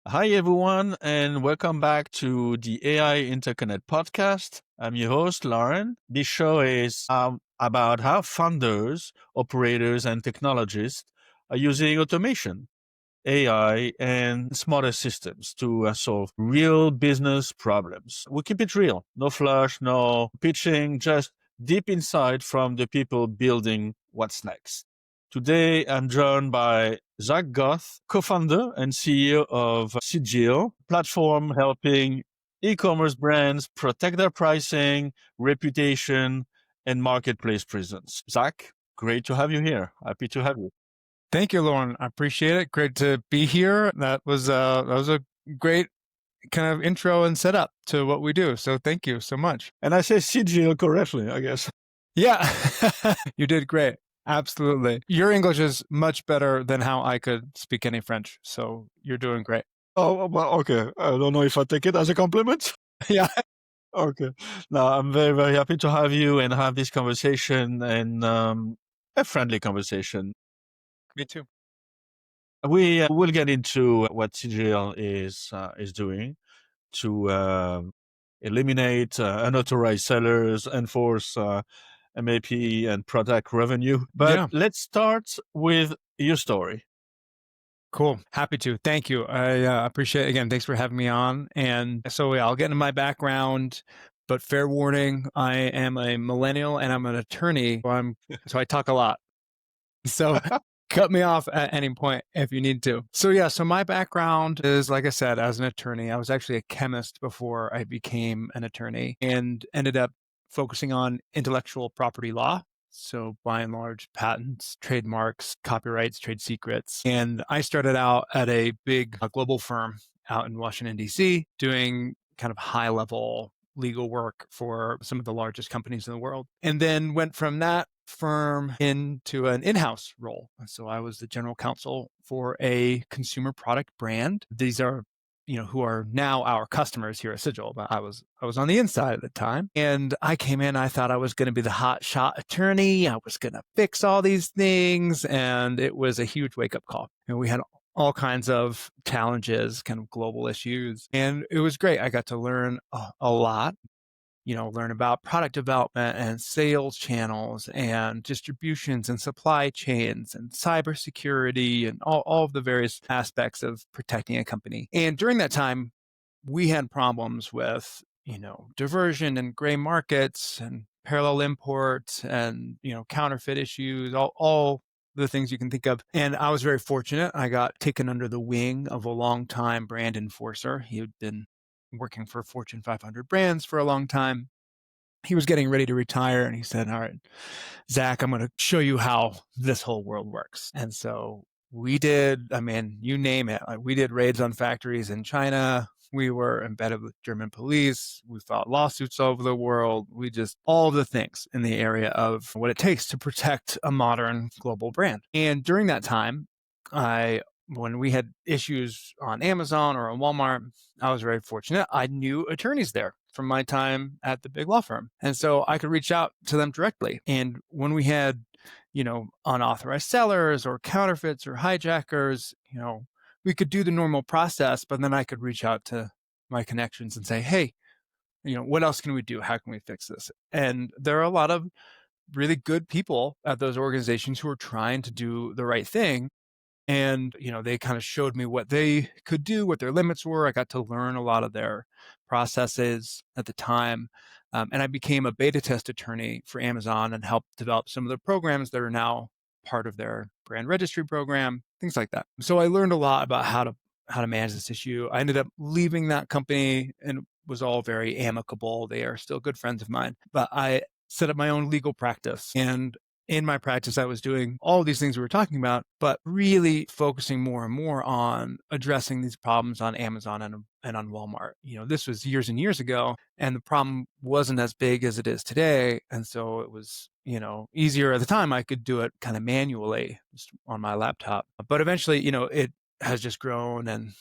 Hi, everyone, and welcome back to the AI Interconnect podcast. I'm your host, Lauren. This show is about how founders, operators, and technologists are using automation, AI, and smarter systems to solve real business problems. We keep it real. No flush, no pitching, just deep insight from the people building what's next. Today, I'm joined by Zac Garthe, co-founder and CEO of Sigil, platform helping e-commerce brands protect their pricing, reputation, and marketplace presence. Zac, great to have you here. Happy to have you. Thank you, Lauren. I appreciate it. Great to be here. That was a great kind of intro and setup to what we do. So thank you so much. And I say Sigil correctly, I guess. Yeah, you did great. Absolutely. Your English is much better than how I could speak any French. So you're doing great. Oh, well, okay. I don't know if I take it as a compliment. Yeah. Okay. No, I'm very, very happy to have you and have this conversation and a friendly conversation. Me too. We will get into what CGL is doing to eliminate unauthorized sellers, enforce MAP, and protect revenue. But Yeah. let's start with your story. Cool. Happy to. Thank you. I appreciate it. Again, thanks for having me on. And so I'll get into my background, but fair warning, I am a millennial and I'm an attorney. So I talk a lot. So cut me off at any point if you need to. So my background is, like I said, as an attorney. I was actually a chemist before I became an attorney and ended up focusing on intellectual property law. So by and large, patents, trademarks, copyrights, trade secrets. And I started out at a big global firm out in Washington, D.C., doing kind of high level legal work for some of the largest companies in the world. And then went from that firm into an in-house role. So I was the general counsel for a consumer product brand. These are who are now our customers here at Sigil, but I was on the inside at the time. And I came in, I thought I was going to be the hot shot attorney. I was going to fix all these things. And it was a huge wake up call. And we had all kinds of challenges, kind of global issues. And it was great. I got to learn a lot, learn about product development and sales channels and distributions and supply chains and cybersecurity and all of the various aspects of protecting a company. And during that time, we had problems with, diversion and gray markets and parallel imports and, counterfeit issues, all the things you can think of. And I was very fortunate. I got taken under the wing of a longtime brand enforcer. He had been working for Fortune 500 brands for a long time. He was getting ready to retire and he said, "All right, Zac, I'm going to show you how this whole world works." And so we did, you name it. We did raids on factories in China. We were embedded with German police. We fought lawsuits all over the world. All the things in the area of what it takes to protect a modern global brand. And during that time, when we had issues on Amazon or on Walmart, I was very fortunate. I knew attorneys there from my time at the big law firm. And so I could reach out to them directly. And when we had, unauthorized sellers or counterfeits or hijackers, we could do the normal process, but then I could reach out to my connections and say, "Hey, what else can we do? How can we fix this?" And there are a lot of really good people at those organizations who are trying to do the right thing. And, they kind of showed me what they could do, what their limits were. I got to learn a lot of their processes at the time. And I became a beta test attorney for Amazon and helped develop some of the programs that are now part of their brand registry program, things like that. So I learned a lot about how to manage this issue. I ended up leaving that company and it was all very amicable. They are still good friends of mine, but I set up my own legal practice. And in my practice, I was doing all of these things we were talking about, but really focusing more and more on addressing these problems on Amazon and on Walmart. This was years and years ago, and the problem wasn't as big as it is today. And so it was, easier at the time. I could do it kind of manually just on my laptop. But eventually, it has just grown. And,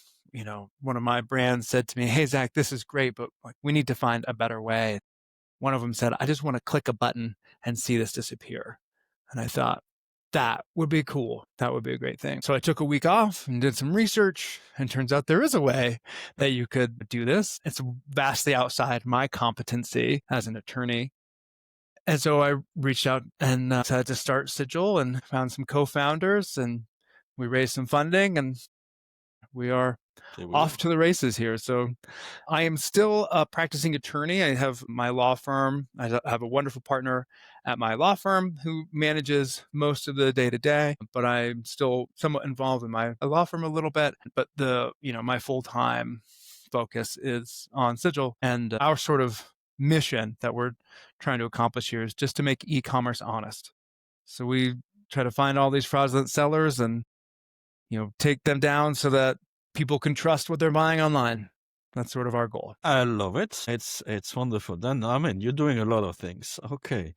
one of my brands said to me, "Hey, Zac, this is great, but we need to find a better way." One of them said, "I just want to click a button and see this disappear." And I thought, that would be cool. That would be a great thing. So I took a week off and did some research, and turns out there is a way that you could do this. It's vastly outside my competency as an attorney. And so I reached out and decided to start Sigil and found some co-founders, and we raised some funding, and we are off to the races here. So I am still a practicing attorney. I have my law firm. I have a wonderful partner at my law firm who manages most of the day to day, but I'm still somewhat involved in my law firm a little bit. But my full-time focus is on Sigil, and our sort of mission that we're trying to accomplish here is just to make e-commerce honest. So we try to find all these fraudulent sellers and take them down so that people can trust what they're buying online. That's sort of our goal. I love it. It's wonderful. Then, I mean, you're doing a lot of things. Okay.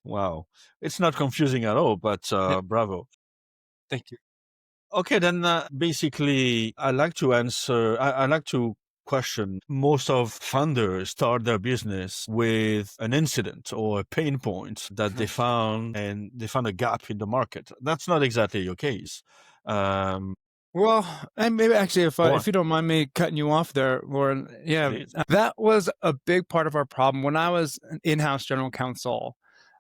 Wow. It's not confusing at all, but bravo. Thank you. Okay, then basically, I like to question. Most of funders start their business with an incident or a pain point that they found, and they found a gap in the market. That's not exactly your case. Well, and maybe actually, if you don't mind me cutting you off there, Lauren, yeah, Please. that was a big part of our problem. When I was an in-house general counsel,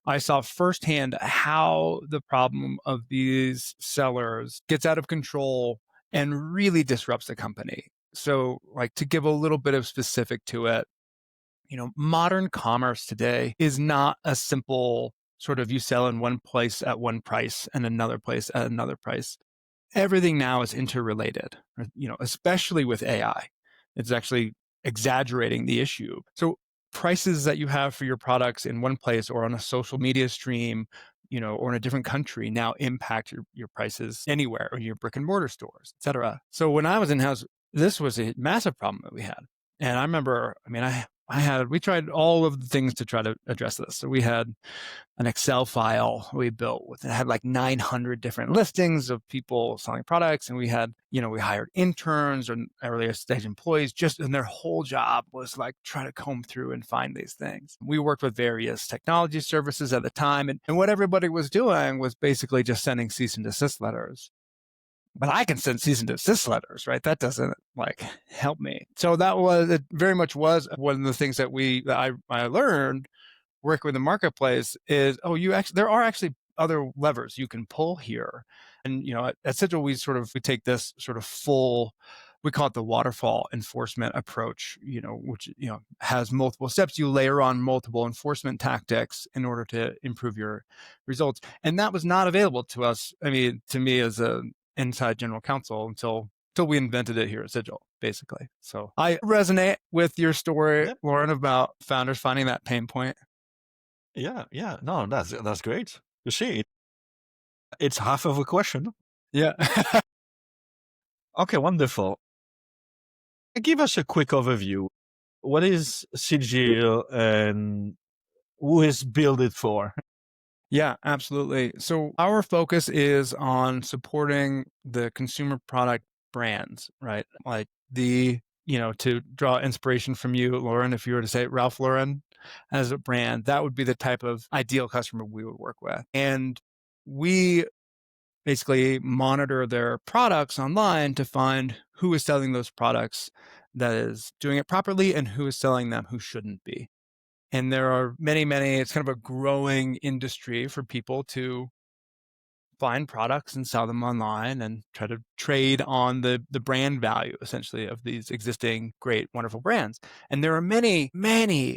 I saw firsthand how the problem of these sellers gets out of control and really disrupts the company. So, like, to give a little bit of specific to it, modern commerce today is not a simple sort of you sell in one place at one price and another place at another price. Everything now is interrelated, especially with AI. It's actually exaggerating the issue. So prices that you have for your products in one place or on a social media stream, or in a different country now impact your prices anywhere, or your brick and mortar stores, et cetera. So when I was in-house, this was a massive problem that we had. And I remember, we tried all of the things to try to address this. So we had an Excel file we built it had like 900 different listings of people selling products. And we had, we hired interns or earlier stage employees, and their whole job was like try to comb through and find these things. We worked with various technology services at the time. And what everybody was doing was basically just sending cease and desist letters. But I can send cease and desist letters, right? That doesn't help me. So it very much was one of the things that I learned working with the marketplace is, there are actually other levers you can pull here. And, at Sigil, we take this sort of full, we call it the waterfall enforcement approach, which, has multiple steps. You layer on multiple enforcement tactics in order to improve your results. And that was not available to us. To me as a inside general counsel until we invented it here at Sigil, basically. So I resonate with your story, Yep. Lauren, about founders finding that pain point. Yeah. No, that's great. You see, it's half of a question. Yeah. Okay, wonderful. Give us a quick overview. What is Sigil and who is build it for? Yeah, absolutely. So our focus is on supporting the consumer product brands, right? Like to draw inspiration from you, Lauren, if you were to say Ralph Lauren as a brand, that would be the type of ideal customer we would work with. And we basically monitor their products online to find who is selling those products that is doing it properly and who is selling them who shouldn't be. And there are many, it's kind of a growing industry for people to find products and sell them online and try to trade on the brand value, essentially, of these existing great, wonderful brands. And there are many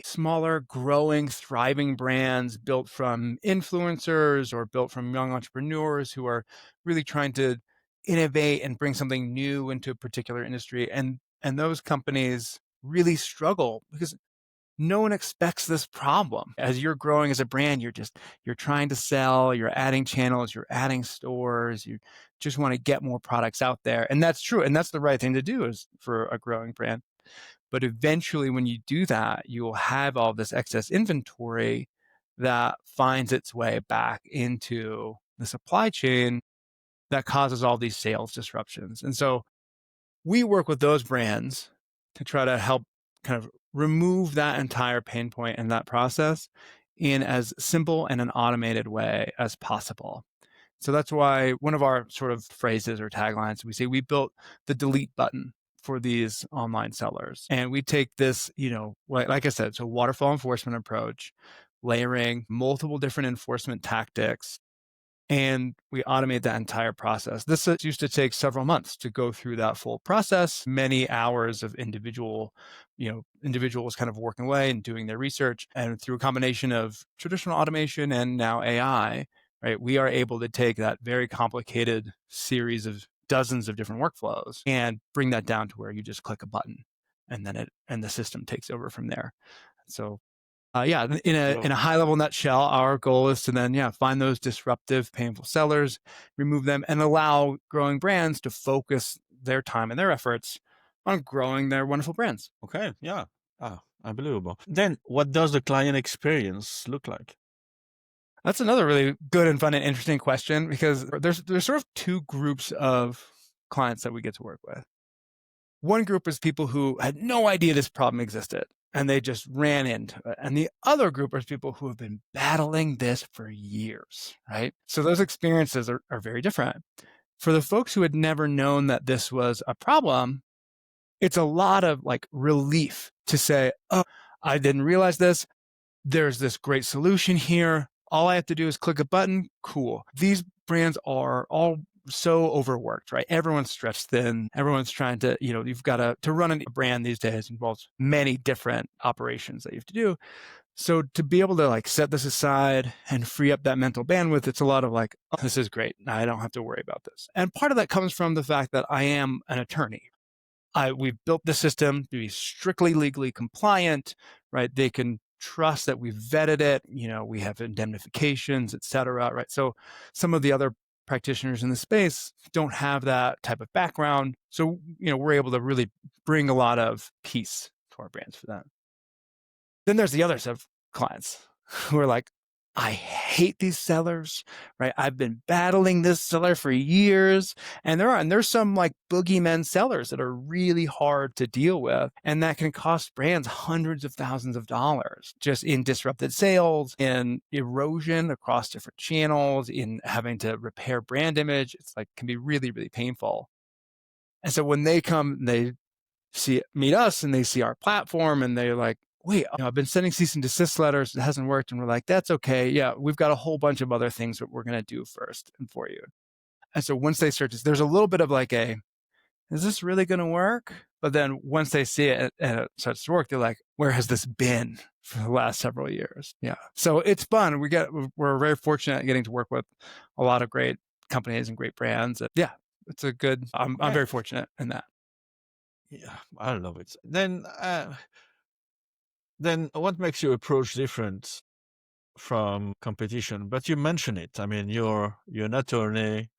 smaller, growing, thriving brands built from influencers or built from young entrepreneurs who are really trying to innovate and bring something new into a particular industry. And those companies really struggle because no one expects this problem. As you're growing as a brand, you're trying to sell, you're adding channels, you're adding stores, you just want to get more products out there. And that's true. And that's the right thing to do is for a growing brand. But eventually when you do that, you will have all this excess inventory that finds its way back into the supply chain that causes all these sales disruptions. And so we work with those brands to try to help kind of remove that entire pain point in that process in as simple and an automated way as possible. So that's why one of our sort of phrases or taglines, we say we built the delete button for these online sellers. And we take this, like I said, it's a waterfall enforcement approach, layering multiple different enforcement tactics, and we automate that entire process. This used to take several months to go through that full process, many hours of individuals kind of working away and doing their research. And through a combination of traditional automation and now AI, right, we are able to take that very complicated series of dozens of different workflows and bring that down to where you just click a button and then the system takes over from there. So in a high level nutshell, our goal is to then find those disruptive, painful sellers, remove them, and allow growing brands to focus their time and their efforts on growing their wonderful brands. Okay, yeah. Unbelievable. Then what does the client experience look like? That's another really good and fun and interesting question, because there's sort of two groups of clients that we get to work with. One group is people who had no idea this problem existed and they just ran into it. And the other group is people who have been battling this for years, right? So those experiences are very different. For the folks who had never known that this was a problem, it's a lot of like relief to say, oh, I didn't realize this. There's this great solution here. All I have to do is click a button. Cool. These brands are all so overworked, right? Everyone's stretched thin. Everyone's trying to, you've got to run a brand these days involves many different operations that you have to do. So to be able to like set this aside and free up that mental bandwidth, it's a lot of like, oh, this is great. I don't have to worry about this. And part of that comes from the fact that I am an attorney. We've built the system to be strictly legally compliant, right? They can trust that we've vetted it. We have indemnifications, et cetera, right? So some of the other practitioners in the space don't have that type of background. So, we're able to really bring a lot of peace to our brands for that. Then there's the other set of clients who are like, I hate these sellers, right? I've been battling this seller for years. And there's some like boogeymen sellers that are really hard to deal with. And that can cost brands hundreds of thousands of dollars just in disrupted sales, in erosion across different channels, in having to repair brand image. It's like, can be really, really painful. And so when they come, they meet us and they see our platform and they're like, wait, I've been sending cease and desist letters. It hasn't worked. And we're like, that's okay. Yeah, we've got a whole bunch of other things that we're going to do first and for you. And so once they start there's a little bit of like is this really going to work? But then once they see it and it starts to work, they're like, where has this been for the last several years? Yeah. So it's fun. We're very fortunate getting to work with a lot of great companies and great brands. Yeah, it's I'm very fortunate in that. Yeah, I love it. Then what makes your approach different from competition? But you mention it. I mean, you're an attorney,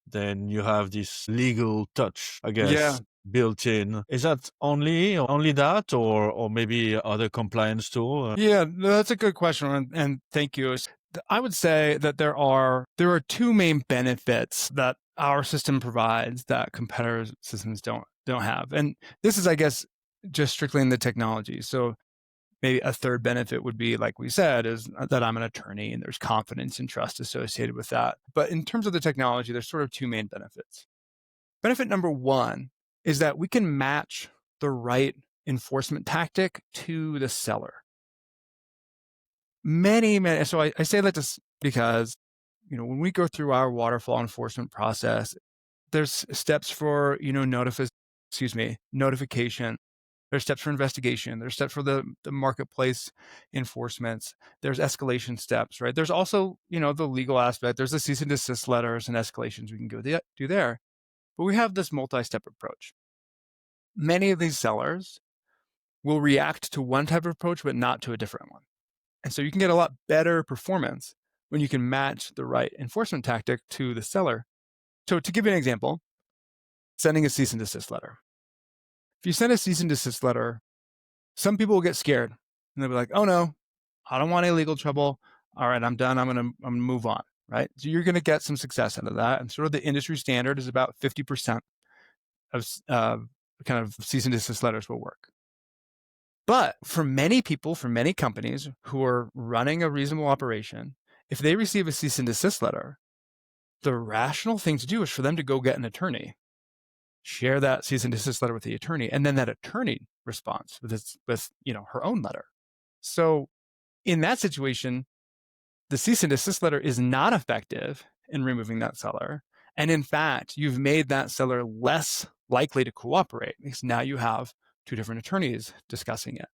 then you have this legal touch, I guess, built in. Is that only that, or maybe other compliance tool? Yeah, that's a good question, and thank you. I would say that there are two main benefits that our system provides that competitors' systems don't have, and this is, I guess, just strictly in the technology. So maybe a third benefit would be, like we said, is that I'm an attorney and there's confidence and trust associated with that. But in terms of the technology, there's sort of two main benefits. Benefit number one is that we can match the right enforcement tactic to the seller. So I say that because, when we go through our waterfall enforcement process, there's steps for, notification. There's steps for investigation. There's steps for the marketplace enforcements. There's escalation steps, right? There's also, the legal aspect. There's the cease and desist letters and escalations we can go do there. But we have this multi-step approach. Many of these sellers will react to one type of approach, but not to a different one. And so you can get a lot better performance when you can match the right enforcement tactic to the seller. So to give you an example, sending a cease and desist letter. If you send a cease and desist letter, some people will get scared and they'll be like, oh no, I don't want any legal trouble. All right, I'm done. I'm gonna move on, right? So you're gonna get some success out of that. And sort of the industry standard is about 50% of kind of cease and desist letters will work. But for many people, for many companies who are running a reasonable operation, if they receive a cease and desist letter, the rational thing to do is for them to go get an attorney, share that cease and desist letter with the attorney, and then that attorney responds with her own letter. So in that situation, the cease and desist letter is not effective in removing that seller. And in fact, you've made that seller less likely to cooperate because now you have two different attorneys discussing it,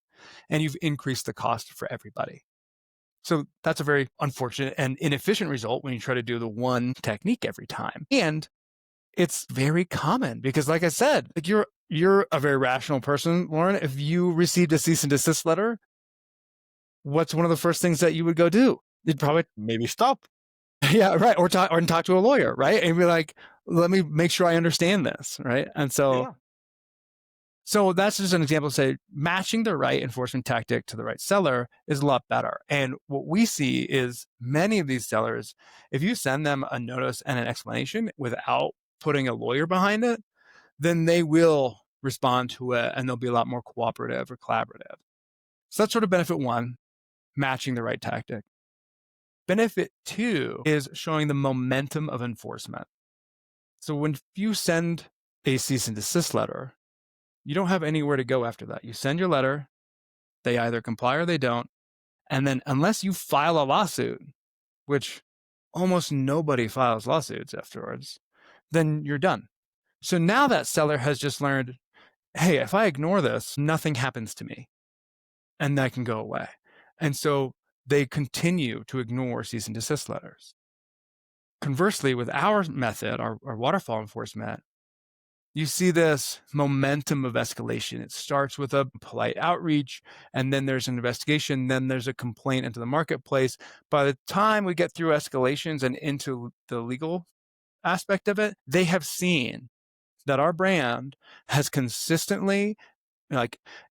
and you've increased the cost for everybody. So that's a very unfortunate and inefficient result when you try to do the one technique every time. And it's very common because, like I said, like you're a very rational person, Lauren. If you received a cease and desist letter, what's one of the first things that you would go do? You'd probably maybe stop. Yeah, right. Or talk to a lawyer, right? And be like, let me make sure I understand this, right? And so that's just an example. Say matching the right enforcement tactic to the right seller is a lot better. And what we see is many of these sellers, if you send them a notice and an explanation without putting a lawyer behind it, then they will respond to it and they'll be a lot more cooperative or collaborative. So that's sort of benefit one, matching the right tactic. Benefit two is showing the momentum of enforcement. So when you send a cease and desist letter, you don't have anywhere to go after that. You send your letter, they either comply or they don't. And then unless you file a lawsuit, which almost nobody files lawsuits afterwards, then you're done. So now that seller has just learned, hey, if I ignore this, nothing happens to me and that can go away. And so they continue to ignore cease and desist letters. Conversely, with our method, our waterfall enforcement, you see this momentum of escalation. It starts with a polite outreach, and then there's an investigation, then there's a complaint into the marketplace. By the time we get through escalations and into the legal aspect of it, they have seen that our brand has consistently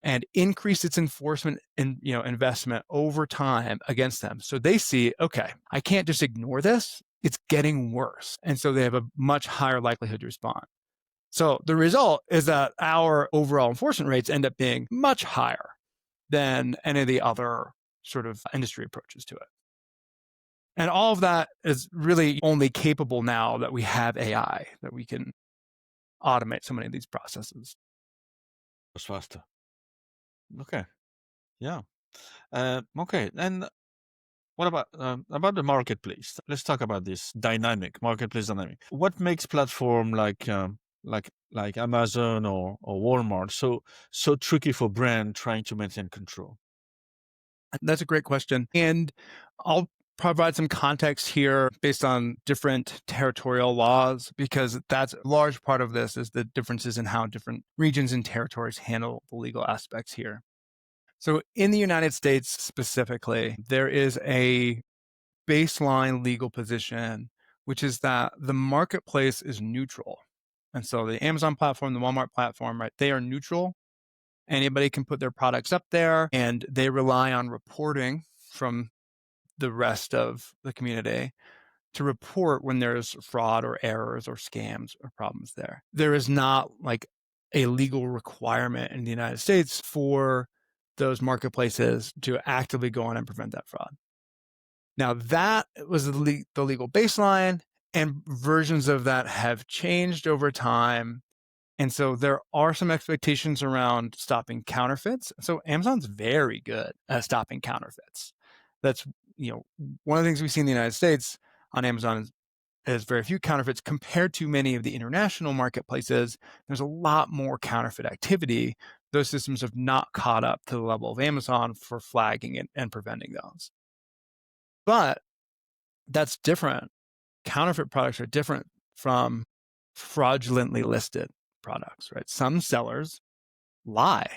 and increased its enforcement and investment over time against them. So they see, okay, I can't just ignore this. It's getting worse. And so they have a much higher likelihood to respond. So the result is that our overall enforcement rates end up being much higher than any of the other sort of industry approaches to it. And all of that is really only capable now that we have AI, that we can automate so many of these processes. It's faster. Okay. Yeah. Okay. And what about the marketplace? Let's talk about this dynamic marketplace dynamic. What makes platform like Amazon or Walmart so tricky for brand trying to maintain control? That's a great question. And I'll provide some context here based on different territorial laws, because that's a large part of this is the differences in how different regions and territories handle the legal aspects here. So in the United States specifically, there is a baseline legal position, which is that the marketplace is neutral. And so the Amazon platform, the Walmart platform, right, they are neutral. Anybody can put their products up there, and they rely on reporting from the rest of the community to report when there's fraud or errors or scams or problems there. There is not like a legal requirement in the United States for those marketplaces to actively go on and prevent that fraud. Now, that was the legal baseline, and versions of that have changed over time. And so there are some expectations around stopping counterfeits. So Amazon's very good at stopping counterfeits. That's, one of the things we see in the United States on Amazon is very few counterfeits compared to many of the international marketplaces. There's a lot more counterfeit activity. Those systems have not caught up to the level of Amazon for flagging and preventing those. But that's different. Counterfeit products are different from fraudulently listed products, right? Some sellers lie,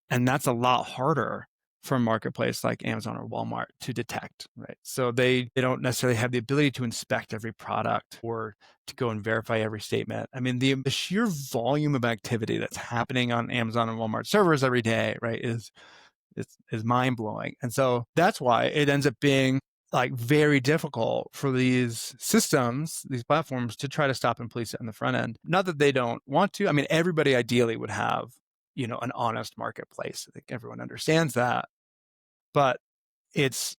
and that's a lot harder for a marketplace like Amazon or Walmart to detect, right? So they don't necessarily have the ability to inspect every product or to go and verify every statement. I mean, the sheer volume of activity that's happening on Amazon and Walmart servers every day, right, is mind-blowing. And so that's why it ends up being like very difficult for these systems, these platforms, to try to stop and police it on the front end. Not that they don't want to. I mean, everybody ideally would have an honest marketplace. I think everyone understands that, but it's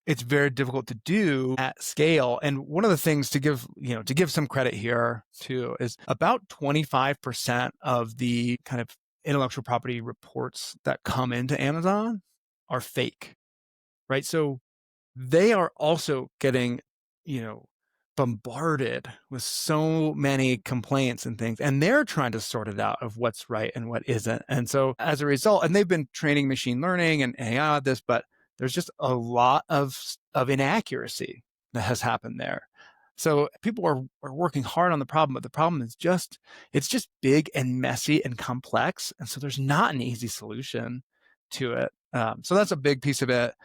it's very difficult to do at scale. And one of the things to give some credit here too is about 25% of the kind of intellectual property reports that come into Amazon are fake, right? So they are also getting, you know, bombarded with so many complaints and things, and they're trying to sort it out of what's right and what isn't. And so as a result, and they've been training machine learning and AI on this, but there's just a lot of inaccuracy that has happened there. So people are working hard on the problem, but the problem is it's just big and messy and complex. And so there's not an easy solution to it. So that's a big piece of it.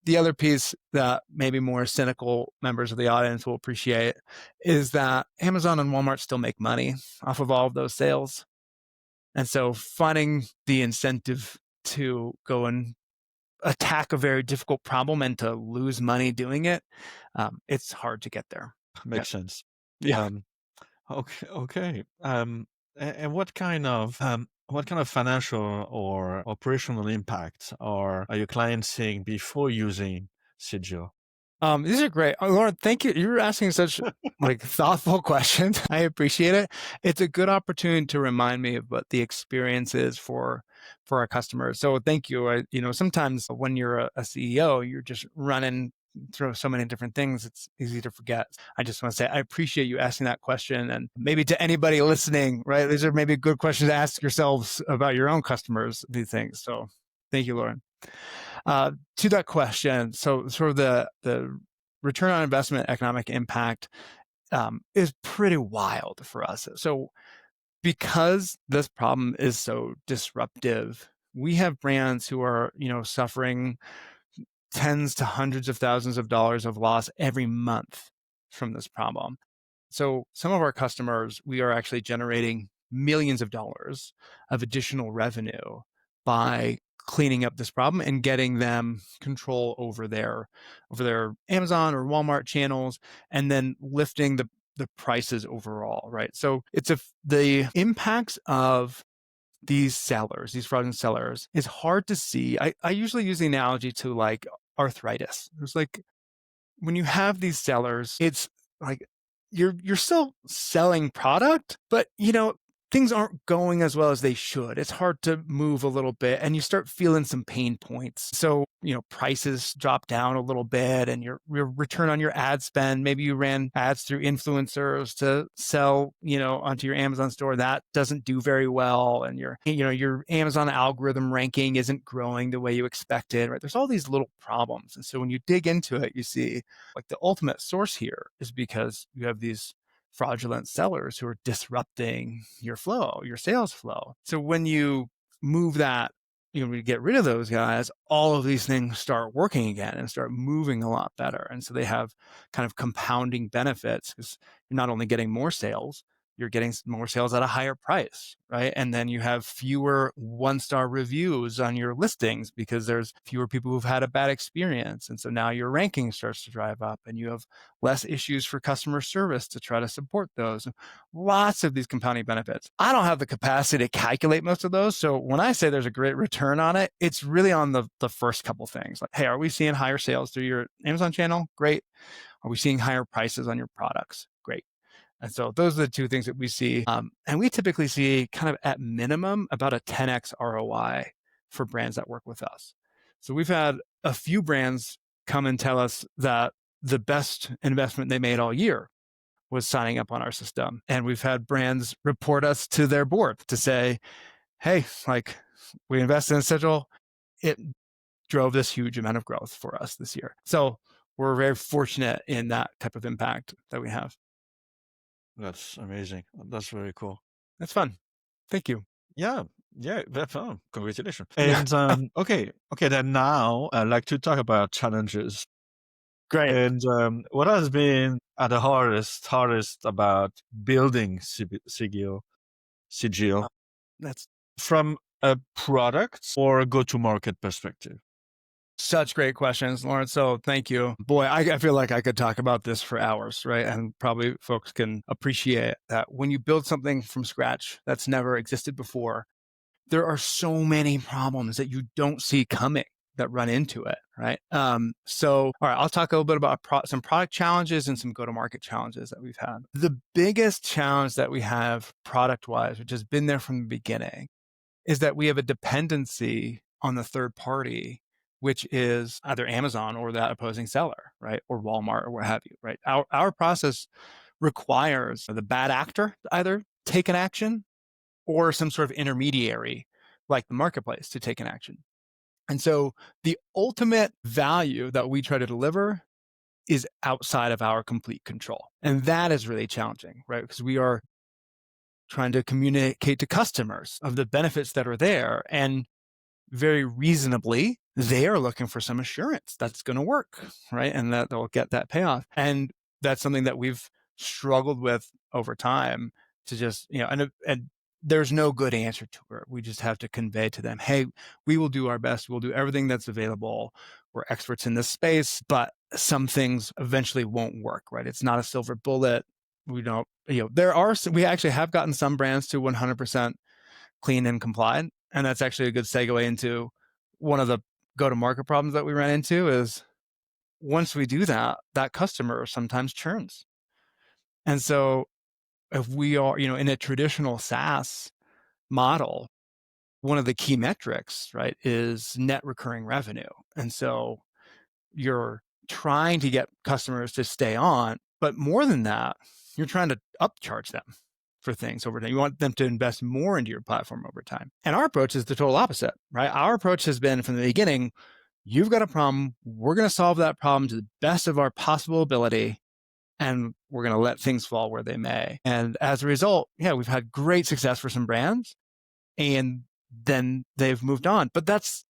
The other piece that maybe more cynical members of the audience will appreciate is that Amazon and Walmart still make money off of all of those sales. And so finding the incentive to go and attack a very difficult problem and to lose money doing it, it's hard to get there. Makes sense. Yeah. Um, okay. And what kind of financial or operational impact are your clients seeing before using Sigil? These are great. Lauren, thank you. You're asking such thoughtful questions. I appreciate it. It's a good opportunity to remind me of what the experience is for our customers. So thank you. Sometimes when you're a CEO, you're just running through so many different things. It's easy to forget. I just want to say I appreciate you asking that question, and maybe to anybody listening, right? These are maybe good questions to ask yourselves about your own customers, these things. So thank you, Lauren. To that question, so sort of the return on investment economic impact is pretty wild for us. So because this problem is so disruptive, we have brands who are suffering tens to hundreds of thousands of dollars of loss every month from this problem. So some of our customers, we are actually generating millions of dollars of additional revenue by cleaning up this problem and getting them control over their Amazon or Walmart channels, and then lifting the prices overall, right? So the impacts of these fraudulent sellers, is hard to see. I usually use the analogy to like arthritis. It's like when you have these sellers, it's like you're still selling product, but things aren't going as well as they should. It's hard to move a little bit, and you start feeling some pain points. So prices drop down a little bit, and your return on your ad spend, maybe you ran ads through influencers to sell onto your Amazon store, that doesn't do very well, and your Amazon algorithm ranking isn't growing the way you expected, right? There's all these little problems, and so when you dig into it, you see like the ultimate source here is because you have these fraudulent sellers who are disrupting your sales flow. So when you move that, we get rid of those guys, all of these things start working again and start moving a lot better. And so they have kind of compounding benefits, because you're not only getting more sales, you're getting more sales at a higher price, right? And then you have fewer one-star reviews on your listings because there's fewer people who've had a bad experience. And so now your ranking starts to drive up, and you have less issues for customer service to try to support those. Lots of these compounding benefits. I don't have the capacity to calculate most of those. So when I say there's a great return on it, it's really on the first couple things. Like, hey, are we seeing higher sales through your Amazon channel? Great. Are we seeing higher prices on your products? Great. And so those are the two things that we see. And we typically see kind of at minimum about a 10x ROI for brands that work with us. So we've had a few brands come and tell us that the best investment they made all year was signing up on our system. And we've had brands report us to their board to say, hey, like we invested in Sigil, it drove this huge amount of growth for us this year. So we're very fortunate in that type of impact that we have. That's amazing. That's very cool. That's fun. Thank you. Yeah, that's fun. Congratulations. And okay. Then now I'd like to talk about challenges. Great. And what has been the hardest about building Sigil That's from a product or a go-to-market perspective? Such great questions, Lawrence. So thank you. Boy, I feel like I could talk about this for hours, right? And probably folks can appreciate that when you build something from scratch that's never existed before, there are so many problems that you don't see coming that run into it, right? So, all right, I'll talk a little bit about some product challenges and some go-to-market challenges that we've had. The biggest challenge that we have product-wise, which has been there from the beginning, is that we have a dependency on the third party, which is either Amazon or that opposing seller, right? Or Walmart or what have you, right? Our process requires the bad actor to either take an action or some sort of intermediary like the marketplace to take an action. And so the ultimate value that we try to deliver is outside of our complete control. And that is really challenging, right? Because we are trying to communicate to customers of the benefits that are there. And very reasonably, they are looking for some assurance that's going to work, right? And that they'll get that payoff. And that's something that we've struggled with over time to just, and there's no good answer to it. We just have to convey to them, hey, we will do our best. We'll do everything that's available. We're experts in this space, but some things eventually won't work, right? It's not a silver bullet. We don't, we actually have gotten some brands to 100% clean and compliant. And that's actually a good segue into one of the go-to-market problems that we ran into is once we do that, that customer sometimes churns. And so if we are, in a traditional SaaS model, one of the key metrics, right, is net recurring revenue. And so you're trying to get customers to stay on, but more than that, you're trying to upcharge them for things over time. You want them to invest more into your platform over time. And our approach is the total opposite, right? Our approach has been from the beginning, you've got a problem. We're going to solve that problem to the best of our possible ability. And we're going to let things fall where they may. And as a result, we've had great success for some brands and then they've moved on. But that's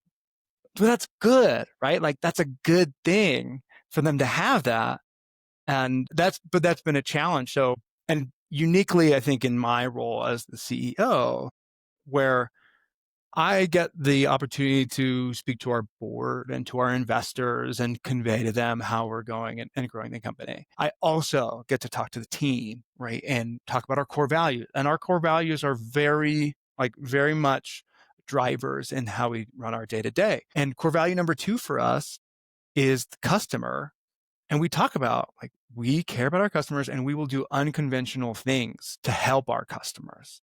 good, right? Like that's a good thing for them to have that. And that's been a challenge. So, and uniquely, I think in my role as the CEO, where I get the opportunity to speak to our board and to our investors and convey to them how we're going and growing the company. I also get to talk to the team, right? And talk about our core values. And our core values are very much drivers in how we run our day to day. And core value number 2 for us is the customer. And we talk about we care about our customers and we will do unconventional things to help our customers.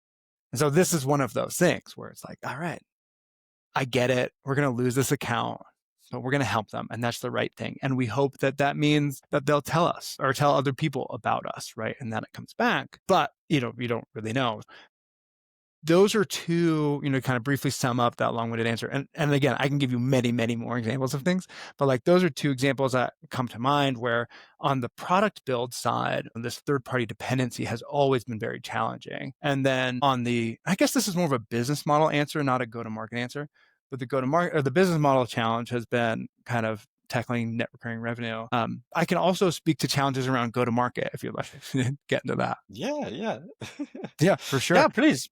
And so this is one of those things where it's all right, I get it. We're going to lose this account, but we're going to help them. And that's the right thing. And we hope that means that they'll tell us or tell other people about us, right? And then it comes back. But, we don't really know. Those are two, kind of briefly sum up that long-winded answer. And again, I can give you many, many more examples of things, but those are two examples that come to mind where on the product build side, this third-party dependency has always been very challenging. And then I guess this is more of a business model answer, not a go-to-market answer, but the go-to-market or the business model challenge has been kind of tackling net recurring revenue. I can also speak to challenges around go-to-market if you'd like to get into that. Yeah. Yeah, for sure. Yeah, please.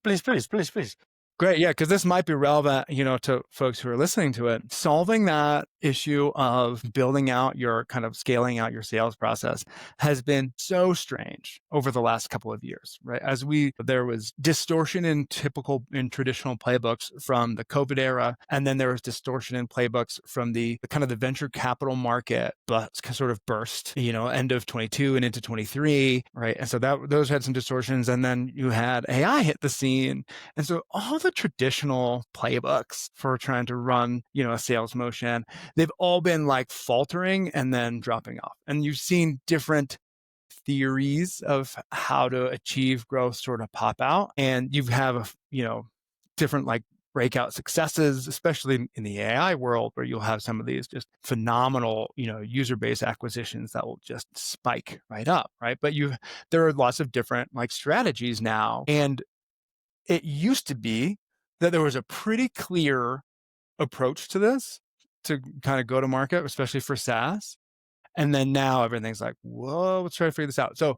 Great. Yeah, because this might be relevant, to folks who are listening to it. Solving that issue of building out your kind of scaling out your sales process has been so strange over the last couple of years, right? There was distortion in traditional playbooks from the COVID era, and then there was distortion in playbooks from the kind of the venture capital market, but sort of burst, end of 22 and into 23, right? And so those had some distortions, and then you had AI hit the scene, and so all the traditional playbooks for trying to run, a sales motion, they've all been faltering and then dropping off. And you've seen different theories of how to achieve growth sort of pop out. And you have, different breakout successes, especially in the AI world, where you'll have some of these just phenomenal, user-based acquisitions that will just spike right up, right? But there are lots of different strategies now. And it used to be that there was a pretty clear approach to this to kind of go to market, especially for SaaS. And then now everything's whoa, let's try to figure this out. So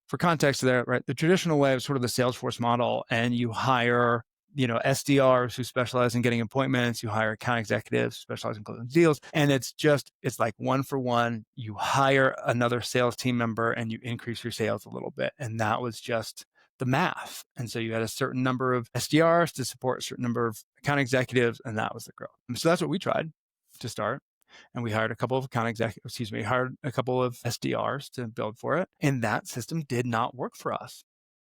for context there, right, the traditional way of sort of the Salesforce model, and you hire SDRs who specialize in getting appointments. You hire account executives who specialize in closing deals. And it's like one for one. You hire another sales team member and you increase your sales a little bit. And that was just the math. And so you had a certain number of SDRs to support a certain number of account executives, and that was the growth. And so that's what we tried to start. And we hired a couple of hired a couple of SDRs to build for it. And that system did not work for us.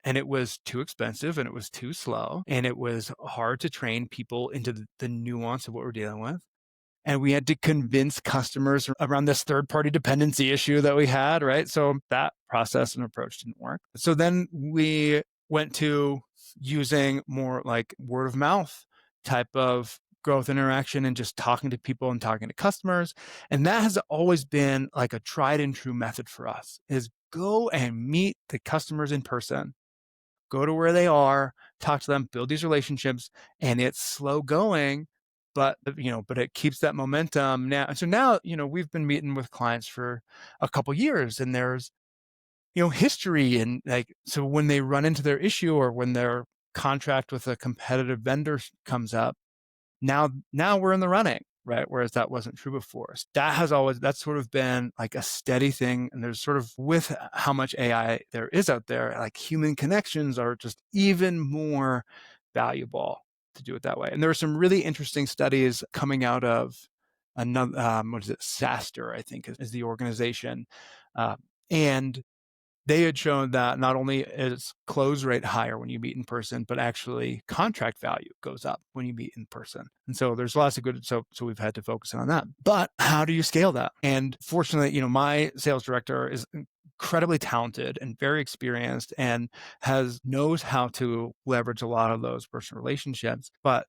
And it was too expensive and it was too slow and it was hard to train people into the nuance of what we're dealing with. And we had to convince customers around this third-party dependency issue that we had, right? So that process and approach didn't work. So then we went to using more like word of mouth type of growth interaction and just talking to people and talking to customers. And that has always been like a tried and true method for us, is go and meet the customers in person. Go to where they are, talk to them, build these relationships, and it's slow going, but it keeps that momentum now. And so now, we've been meeting with clients for a couple years, and there's, history, and so when they run into their issue or when their contract with a competitive vendor comes up, now we're in the running, right? Whereas that wasn't true before. So that's sort of been like a steady thing. And there's sort of, with how much AI there is out there, like human connections are just even more valuable to do it that way. And there are some really interesting studies coming out of another, SaaStr, I think is the organization. And they had shown that not only is close rate higher when you meet in person, but actually contract value goes up when you meet in person. And so there's lots of good, so we've had to focus on that. But how do you scale that? And fortunately, my sales director is incredibly talented and very experienced and knows how to leverage a lot of those personal relationships. But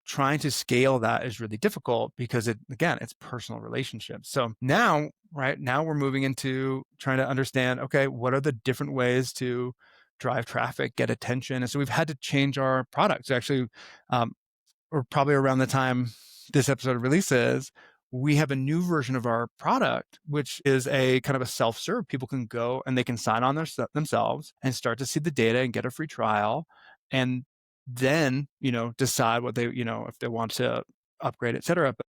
trying to scale that is really difficult because it's personal relationships. So now we're moving into trying to understand, okay, what are the different ways to drive traffic, get attention? And so we've had to change our products. Actually, or probably around the time this episode releases, we have a new version of our product, which is a kind of a self-serve. People can go and they can sign on themselves and start to see the data and get a free trial. And then, decide what they, if they want to upgrade, et cetera. But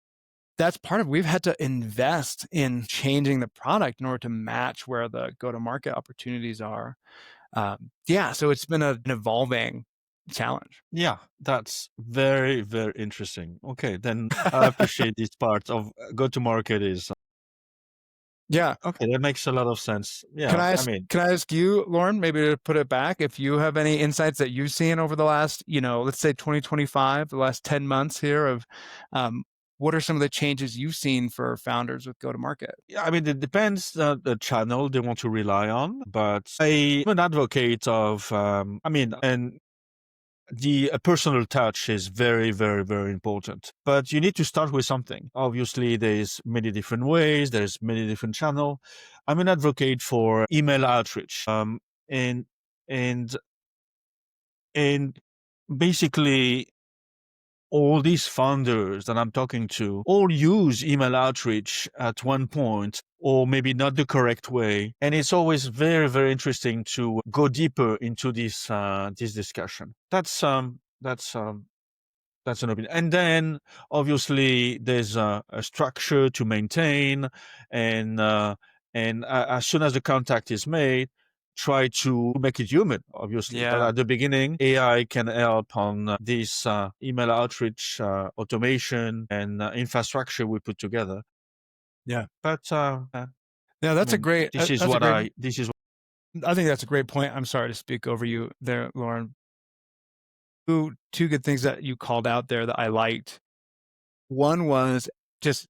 that's part of, we've had to invest in changing the product in order to match where the go-to-market opportunities are. So it's been an evolving challenge. Yeah, that's very, very interesting. Okay, then I appreciate this part of go-to-market is. Yeah. Okay, that makes a lot of sense. Yeah, can I ask you, Lauren, maybe to put it back, if you have any insights that you've seen over the last, let's say 2025, the last 10 months here of, what are some of the changes you've seen for founders with go-to-market? Yeah, it depends the channel they want to rely on, but I'm an advocate of, and the personal touch is very, very, very important. But you need to start with something. Obviously, there's many different ways. There's many different channels. I'm an advocate for email outreach. And basically, all these founders that I'm talking to all use email outreach at one point, or maybe not the correct way. And it's always very, very interesting to go deeper into this discussion. That's an opinion. And then obviously there's a structure to maintain, and as soon as the contact is made, try to make it human, obviously. Yeah. But at the beginning, AI can help on this email outreach automation and infrastructure we put together. Yeah. But that's a great. This is I think that's a great point. I'm sorry to speak over you there, Lauren. Two good things that you called out there that I liked. One was just,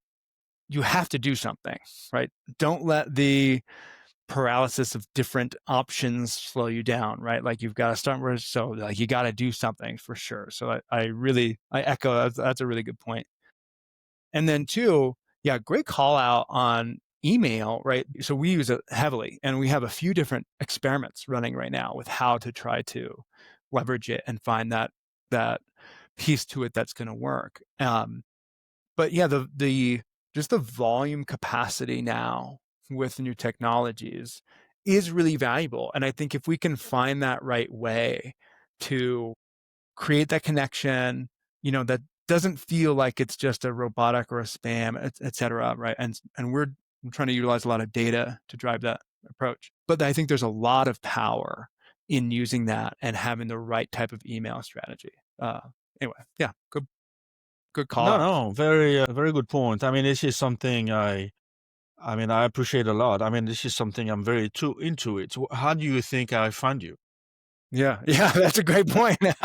you have to do something, right? Don't let the paralysis of different options slow you down, right? Like you've got to start where, so like you got to do something for sure. So I echo that's a really good point. And then two, great call out on email, right? So we use it heavily, and we have a few different experiments running right now with how to try to leverage it and find that piece to it that's going to work. But the just the volume capacity now with new technologies is really valuable. And I think if we can find that right way to create that connection, that doesn't feel like it's just a robotic or a spam, et cetera, right? And we're trying to utilize a lot of data to drive that approach. But I think there's a lot of power in using that and having the right type of email strategy. Anyway, yeah, good call No, out. no, very good point. I mean, this is something I appreciate a lot. I mean, this is something I'm very too into it. How do you think I find you? Yeah, that's a great point. And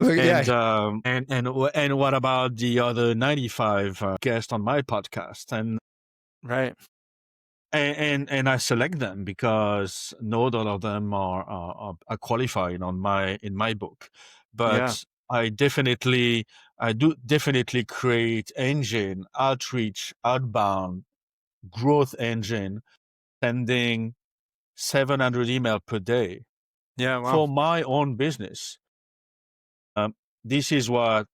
Yeah, and what about the other 95 guests on my podcast? right. And I select them because not all of them are qualified in my book, Yeah, but I do definitely create engine outreach, outbound growth engine, sending 700 email per day yeah. Wow. for my own business. Um, this is what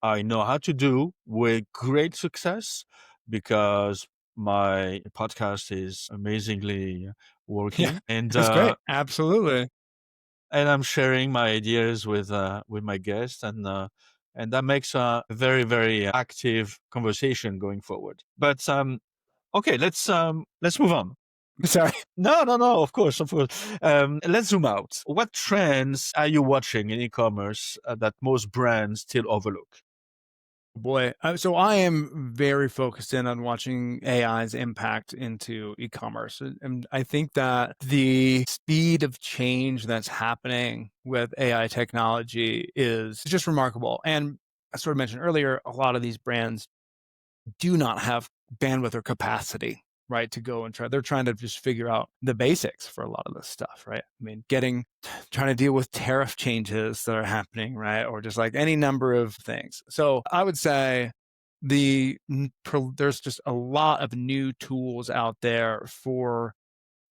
I know how to do with great success because my podcast is amazingly Yeah, working, that's great. Absolutely. and I'm sharing my ideas with my guests, and that makes a very very active conversation going forward. But okay, let's move on. Sorry. No, no, no. Of course, of course. Let's zoom out. What trends are you watching in e-commerce that most brands still overlook? Boy, so I am very focused in on watching AI's impact into e-commerce. And I think that the speed of change that's happening with AI technology is just remarkable. And I sort of mentioned earlier, a lot of these brands do not have bandwidth or capacity, right, to go and try. They're trying to just figure out the basics for a lot of this stuff, right? I mean, trying to deal with tariff changes that are happening, right, or just like any number of things. So I would say there's just a lot of new tools out there for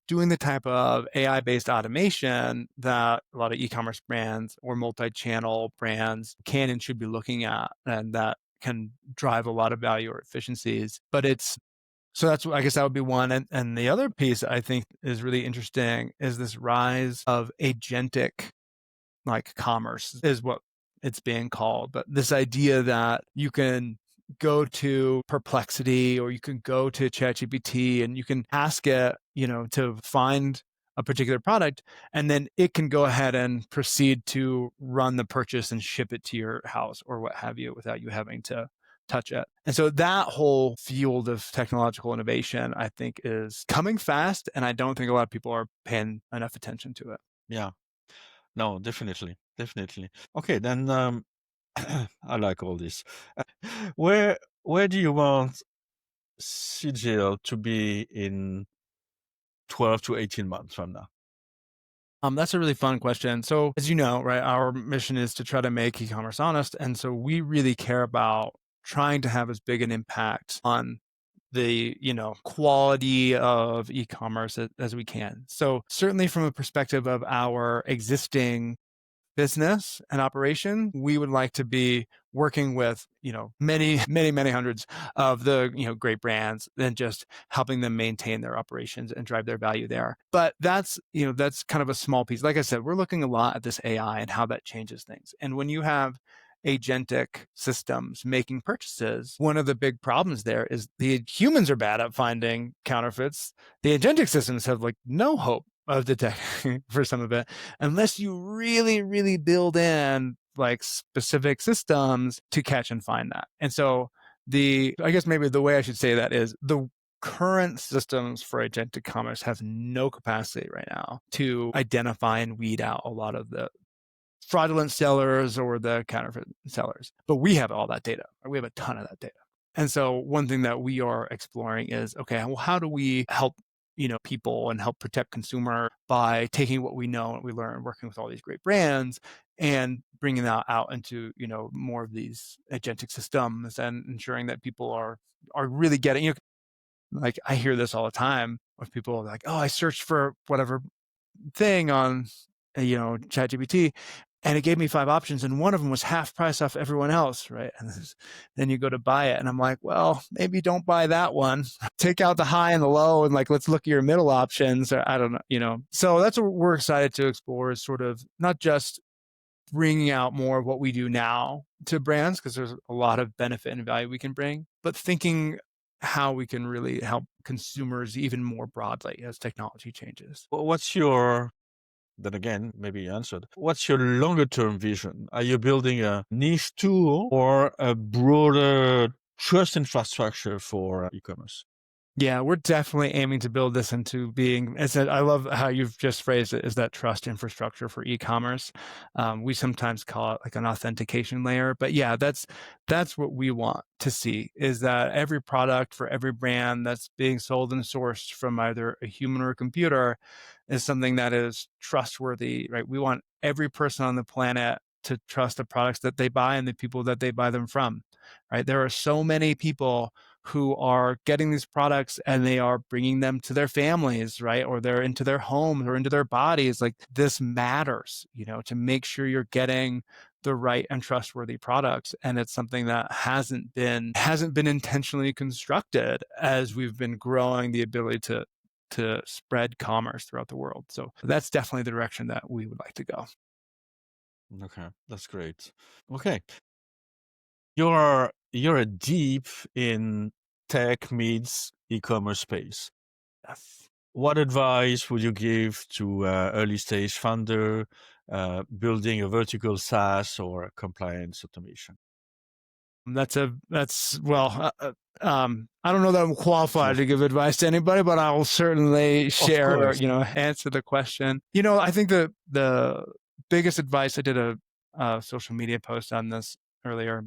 doing the type of AI-based automation that a lot of e-commerce brands or multi-channel brands can and should be looking at, and that can drive a lot of value or efficiencies. But I guess that would be one. And the other piece I think is really interesting is this rise of agentic like commerce is what it's being called. But this idea that you can go to Perplexity or you can go to ChatGPT and you can ask it, to find a particular product, and then it can go ahead and proceed to run the purchase and ship it to your house or what have you without you having to touch it. And so that whole field of technological innovation, I think, is coming fast. And I don't think a lot of people are paying enough attention to it. Yeah, no, definitely, definitely. Okay, then I like all this. Where do you want Sigil to be in 12 to 18 months from now? That's a really fun question. So, as you know, right, our mission is to try to make e-commerce honest. And so we really care about trying to have as big an impact on the, quality of e-commerce as we can. So certainly from a perspective of our existing business and operation, we would like to be working with, many, many, many hundreds of the, great brands and just helping them maintain their operations and drive their value there. But that's kind of a small piece. Like I said, we're looking a lot at this AI and how that changes things. And when you have agentic systems making purchases, one of the big problems there is the humans are bad at finding counterfeits. The agentic systems have like no hope of detecting for some of it unless you really, really build in like specific systems to catch and find that. And so I guess maybe the way I should say that is the current systems for agentic commerce have no capacity right now to identify and weed out a lot of the fraudulent sellers or the counterfeit sellers. But we have all that data. We have a ton of that data. And so one thing that we are exploring is, okay, well, how do we help people and help protect consumer by taking what we know and we learn working with all these great brands and bringing that out into more of these agentic systems and ensuring that people are really getting like I hear this all the time of people like, oh, I searched for whatever thing on ChatGPT, and it gave me 5 options, and one of them was half price off everyone else, right? And then you go to buy it, and I'm like, well, maybe don't buy that one. Take out the high and the low, and like let's look at your middle options. Or I don't know, So that's what we're excited to explore is sort of not just bringing out more of what we do now to brands, because there's a lot of benefit and value we can bring, but thinking how we can really help consumers even more broadly as technology changes. What's your, then again, maybe you answered, what's your longer term vision? Are you building a niche tool or a broader trust infrastructure for e-commerce? Yeah, we're definitely aiming to build this into being, as I love how you've just phrased it, is that trust infrastructure for e-commerce. We sometimes call it like an authentication layer, but yeah, that's what we want to see, is that every product for every brand that's being sold and sourced from either a human or a computer is something that is trustworthy, right? We want every person on the planet to trust the products that they buy and the people that they buy them from, right? There are so many people who are getting these products and they are bringing them to their families, right? Or they're into their homes or into their bodies. Like, this matters, to make sure you're getting the right and trustworthy products. And it's something that hasn't been intentionally constructed as we've been growing the ability to spread commerce throughout the world. So that's definitely the direction that we would like to go. Okay, that's great. Okay. You're deep in tech meets e-commerce space. Yes. What advice would you give to early stage founder building a vertical SaaS or compliance automation? I don't know that I'm qualified to give advice to anybody, but I will certainly Of share, course. answer the question. I think the biggest advice, I did a social media post on this earlier.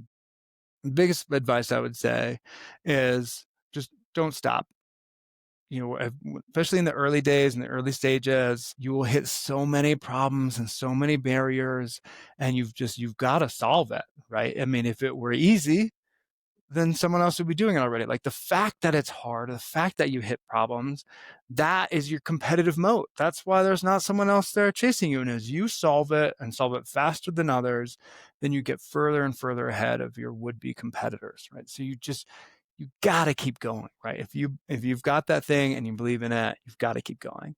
The biggest advice I would say is just don't stop. Especially in the early days, in the early stages, you will hit so many problems and so many barriers, and you've got to solve it, right? I mean, if it were easy, then someone else would be doing it already. Like, the fact that it's hard, the fact that you hit problems, that is your competitive moat. That's why there's not someone else there chasing you. And as you solve it and solve it faster than others, then you get further and further ahead of your would-be competitors, right? So you got to keep going, right? If you've got that thing and you believe in it, you've got to keep going.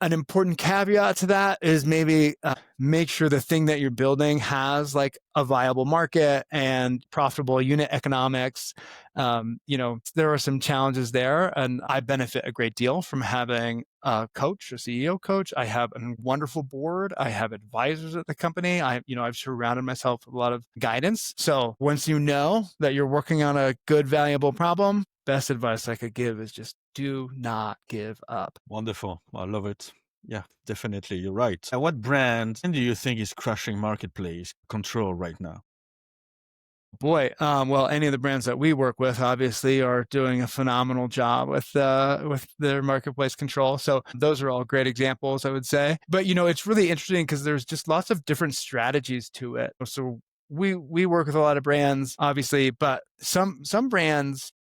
An important caveat to that is maybe make sure the thing that you're building has like a viable market and profitable unit economics. There are some challenges there, and I benefit a great deal from having a coach, a CEO coach. I have a wonderful board. I have advisors at the company. I've surrounded myself with a lot of guidance. So once you know that you're working on a good, valuable problem, best advice I could give is just do not give up. Wonderful. I love it. Yeah, definitely. You're right. And what brand do you think is crushing marketplace control right now? Boy, well, any of the brands that we work with obviously are doing a phenomenal job with their marketplace control. So those are all great examples, I would say. But it's really interesting because there's just lots of different strategies to it. So we work with a lot of brands, obviously, but some brands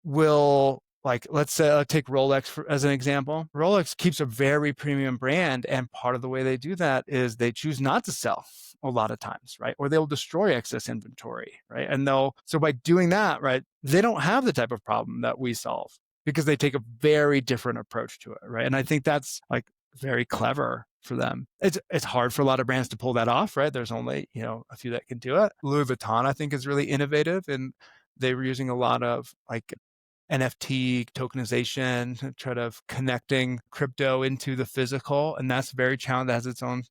will, like, let's say, take Rolex as an example. Rolex keeps a very premium brand, and part of the way they do that is they choose not to sell a lot of times, right? Or they'll destroy excess inventory, right? And so by doing that, right, they don't have the type of problem that we solve because they take a very different approach to it, right? And I think that's like very clever for them. It's hard for a lot of brands to pull that off, right? There's only, a few that can do it. Louis Vuitton, I think, is really innovative, and they were using a lot of like NFT tokenization, try to connecting crypto into the physical, and that's very challenging. That has its own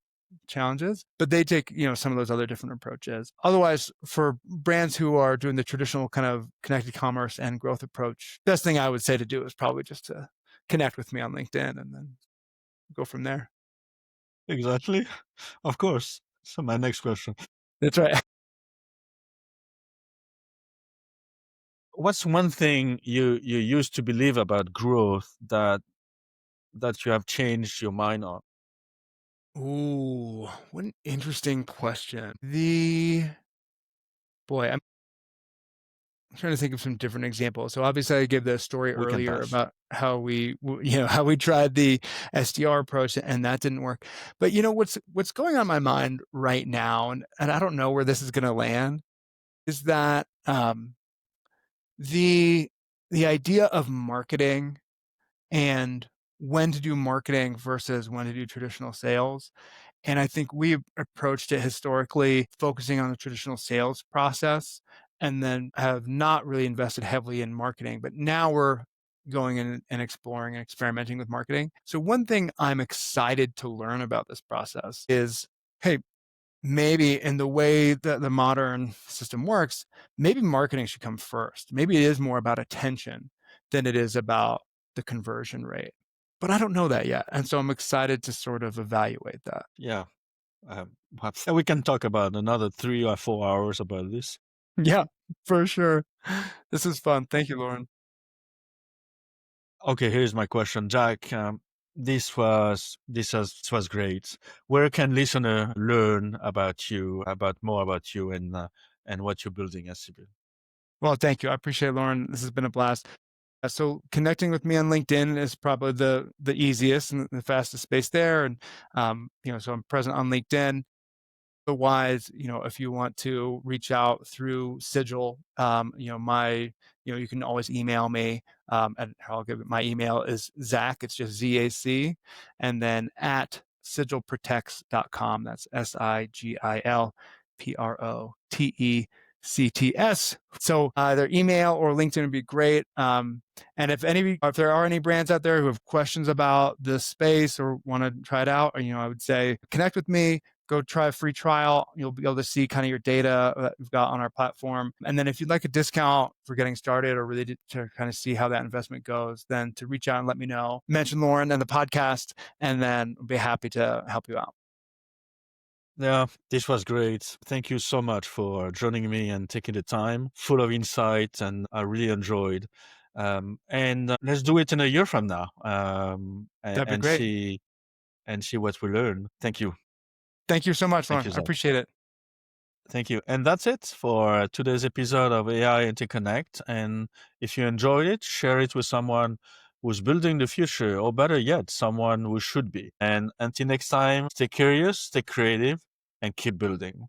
challenges, but they take some of those other different approaches. Otherwise, for brands who are doing the traditional kind of connected commerce and growth approach, best thing I would say to do is probably just to connect with me on LinkedIn and then go from there. Exactly. Of course. So my next question. That's right. What's one thing you used to believe about growth that you have changed your mind on? Ooh, what an interesting question. I'm trying to think of some different examples. So obviously I gave the story We can earlier pass. about how how we tried the SDR approach and that didn't work. But what's going on in my mind right now, and I don't know where this is going to land, is that the idea of marketing and when to do marketing versus when to do traditional sales And I think we approached it historically focusing on the traditional sales process and then have not really invested heavily in marketing. But now we're going in and exploring and experimenting with marketing. So, one thing I'm excited to learn about this process is hey, maybe in the way that the modern system works, maybe marketing should come first. Maybe it is more about attention than it is about the conversion rate. But I don't know that yet. And so I'm excited to sort of evaluate that. Yeah. And we can talk about another 3 or 4 hours about this. Yeah, for sure. This is fun. Thank you, Lauren. Okay, here's my question, Jack. This was great. Where can listener learn about you, about more about you, and what you're building at Sibyl? Well, thank you. I appreciate it, Lauren. This has been a blast. So connecting with me on LinkedIn is probably the easiest and the fastest space there. And so I'm present on LinkedIn. Otherwise, if you want to reach out through Sigil, you can always email me. And I'll give it my email is Zac, it's just ZAC, and then at sigilprotects.com. That's SIGILPROTECTS. So either email or LinkedIn would be great. And if there are any brands out there who have questions about this space or want to try it out, I would say connect with me. Go try a free trial. You'll be able to see kind of your data that we've got on our platform. And then if you'd like a discount for getting started or really to kind of see how that investment goes, then to reach out and let me know. Mention Lauren and the podcast, and then I'll be happy to help you out. Yeah, this was great. Thank you so much for joining me and taking the time, full of insight, and I really enjoyed. And let's do it in a year from now, That'd be and great. see what we learn. Thank you. Thank you so much, Thank Lauren. you, I Zach. appreciate it. Thank you. And that's it for today's episode of AI Interconnect. And if you enjoyed it, share it with someone who's building the future, or better yet, someone who should be. And until next time, stay curious, stay creative, and keep building.